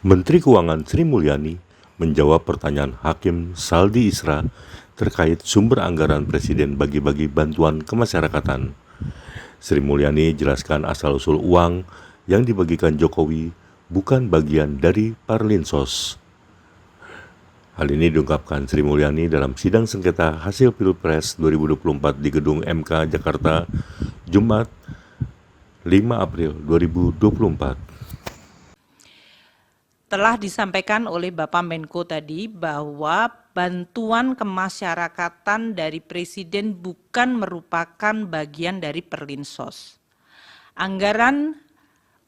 Menteri Keuangan Sri Mulyani menjawab pertanyaan Hakim Saldi Isra terkait sumber anggaran Presiden bagi-bagi bantuan kemasyarakatan. Sri Mulyani jelaskan asal-usul uang yang dibagikan Jokowi bukan bagian dari Parlinsos. Hal ini diungkapkan Sri Mulyani dalam sidang sengketa hasil Pilpres 2024 di Gedung MK Jakarta, Jumat 5 April 2024. Telah disampaikan oleh Bapak Menko tadi bahwa bantuan kemasyarakatan dari Presiden bukan merupakan bagian dari Perlinsos. Anggaran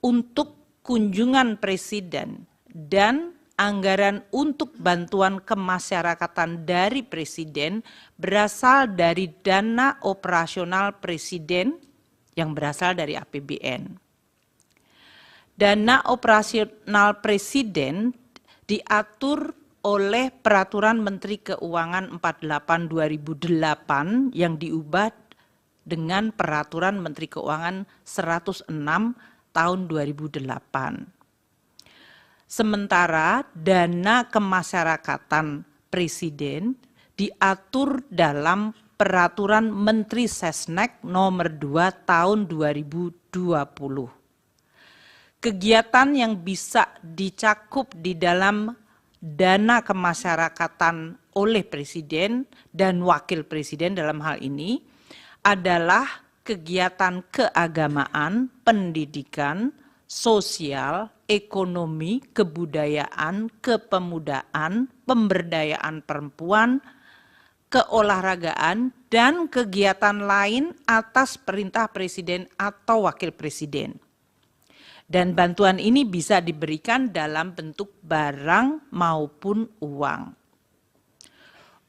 untuk kunjungan Presiden dan anggaran untuk bantuan kemasyarakatan dari Presiden berasal dari dana operasional Presiden yang berasal dari APBN. Dana operasional Presiden diatur oleh Peraturan Menteri Keuangan 48/2008 yang diubah dengan Peraturan Menteri Keuangan 106 tahun 2008. Sementara dana kemasyarakatan Presiden diatur dalam Peraturan Menteri Sesnek nomor 2 tahun 2020. Kegiatan yang bisa dicakup di dalam dana kemasyarakatan oleh Presiden dan Wakil Presiden dalam hal ini adalah kegiatan keagamaan, pendidikan, sosial, ekonomi, kebudayaan, kepemudaan, pemberdayaan perempuan, keolahragaan, dan kegiatan lain atas perintah Presiden atau Wakil Presiden. Dan bantuan ini bisa diberikan dalam bentuk barang maupun uang.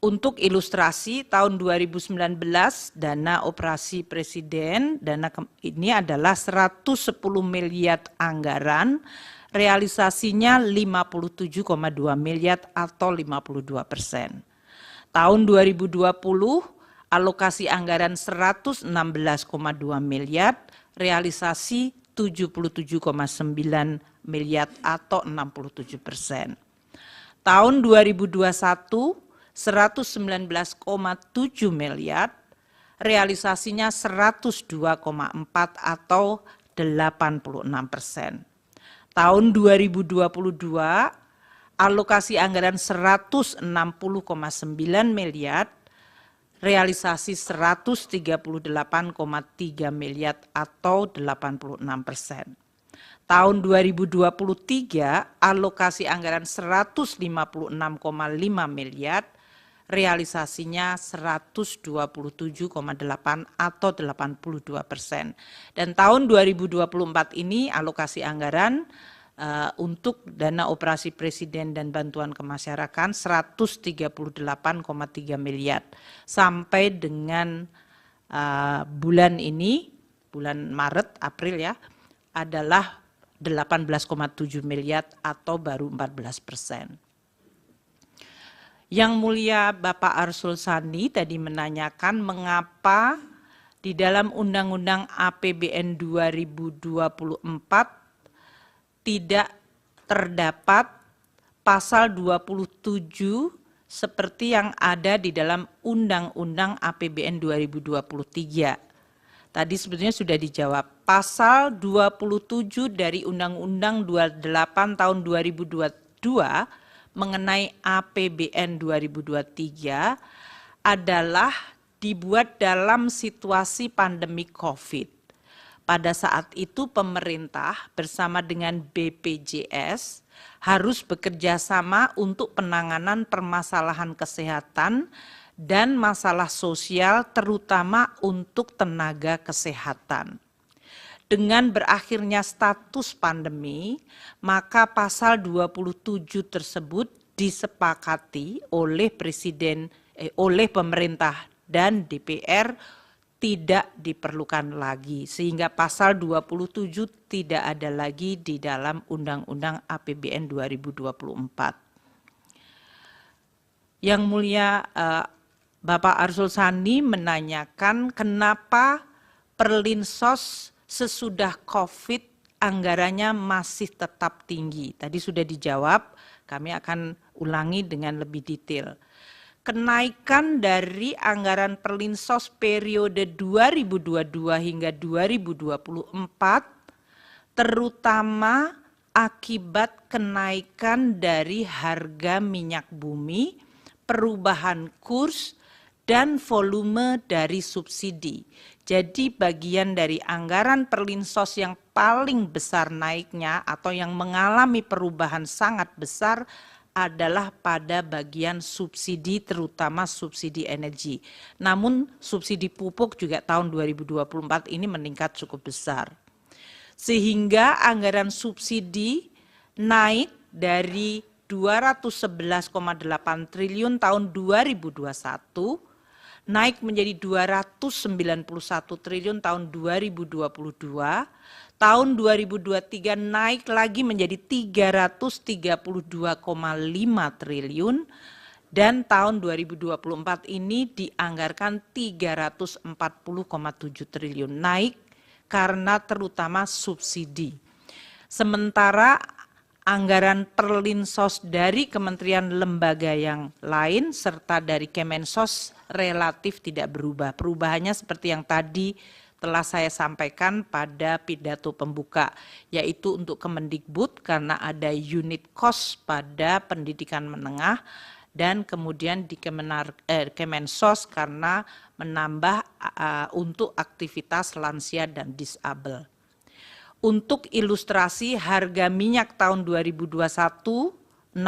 Untuk ilustrasi, tahun 2019 dana operasi Presiden, ini adalah 110 miliar anggaran, realisasinya 57,2 miliar atau 52%. Tahun 2020, alokasi anggaran 116,2 miliar, realisasi 77,9 miliar atau 67%. Tahun 2021, 119,7 miliar, realisasinya 102,4 atau 86%. Tahun 2022, alokasi anggaran 160,9 miliar, realisasi 138,3 miliar atau 86%. Tahun 2023, alokasi anggaran 156,5 miliar, realisasinya 127,8 atau 82%. Dan tahun 2024 ini alokasi anggaran untuk dana operasi Presiden dan bantuan kemasyarakatan 138,3 miliar. Sampai dengan bulan ini, bulan Maret, April ya, adalah 18,7 miliar atau baru 14%. Yang mulia Bapak Arsul Sani tadi menanyakan mengapa di dalam Undang-Undang APBN 2024 tidak terdapat pasal 27 seperti yang ada di dalam Undang-Undang APBN 2023. Tadi sebetulnya sudah dijawab. Pasal 27 dari Undang-Undang 28 tahun 2022 mengenai APBN 2023 adalah dibuat dalam situasi pandemi COVID. Pada saat itu pemerintah bersama dengan BPJS harus bekerja sama untuk penanganan permasalahan kesehatan dan masalah sosial terutama untuk tenaga kesehatan. Dengan berakhirnya status pandemi, maka pasal 27 tersebut disepakati oleh oleh pemerintah dan DPR tidak diperlukan lagi, sehingga pasal 27 tidak ada lagi di dalam Undang-Undang APBN 2024. Yang mulia Bapak Arsul Sani menanyakan kenapa Perlinsos sesudah COVID anggarannya masih tetap tinggi. Tadi sudah dijawab, kami akan ulangi dengan lebih detail. Kenaikan dari anggaran Perlinsos periode 2022 hingga 2024 terutama akibat kenaikan dari harga minyak bumi, perubahan kurs, dan volume dari subsidi. Jadi bagian dari anggaran Perlinsos yang paling besar naiknya atau yang mengalami perubahan sangat besar adalah pada bagian subsidi, terutama subsidi energi. Namun subsidi pupuk juga tahun 2024 ini meningkat cukup besar. Sehingga anggaran subsidi naik dari 211,8 triliun tahun 2021 naik menjadi 291 triliun tahun 2022, tahun 2023 naik lagi menjadi 332,5 triliun, dan tahun 2024 ini dianggarkan 340,7 triliun, naik karena terutama subsidi. Sementara anggaran Perlinsos dari kementerian lembaga yang lain serta dari Kemensos relatif tidak berubah. Perubahannya seperti yang tadi telah saya sampaikan pada pidato pembuka, yaitu untuk Kemendikbud karena ada unit cost pada pendidikan menengah, dan kemudian di Kemensos karena menambah untuk aktivitas lansia dan disabel. Untuk ilustrasi, harga minyak tahun 2021 $68,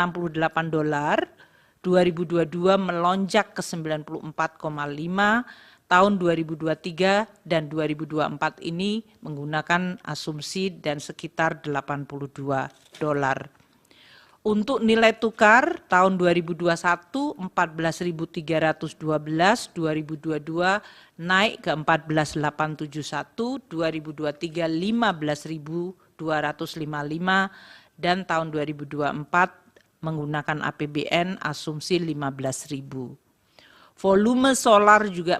2022 melonjak ke 94,5, tahun 2023 dan 2024 ini menggunakan asumsi dan sekitar $82. Untuk nilai tukar tahun 2021 14.312, 2022 naik ke 14.871, 2023 15.255, dan tahun 2024 menggunakan APBN asumsi 15.000. Volume solar juga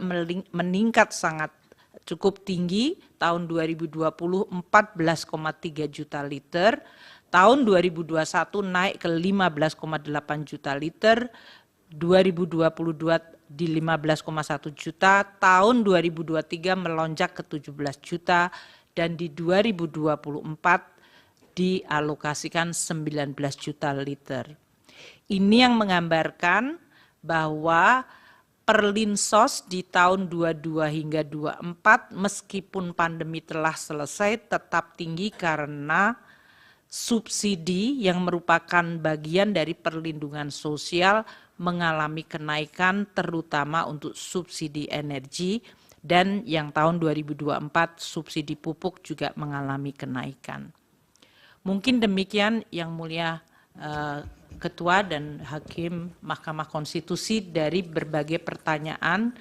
meningkat sangat cukup tinggi, tahun 2020 14,3 juta liter, tahun 2021 naik ke 15,8 juta liter, 2022 di 15,1 juta, tahun 2023 melonjak ke 17 juta, dan di 2024 dialokasikan 19 juta liter. Ini yang menggambarkan bahwa Perlinsos di tahun 22 hingga 24 meskipun pandemi telah selesai tetap tinggi karena subsidi yang merupakan bagian dari perlindungan sosial mengalami kenaikan terutama untuk subsidi energi, dan yang tahun 2024 subsidi pupuk juga mengalami kenaikan. Mungkin demikian Yang Mulia Ketua dan Hakim Mahkamah Konstitusi dari berbagai pertanyaan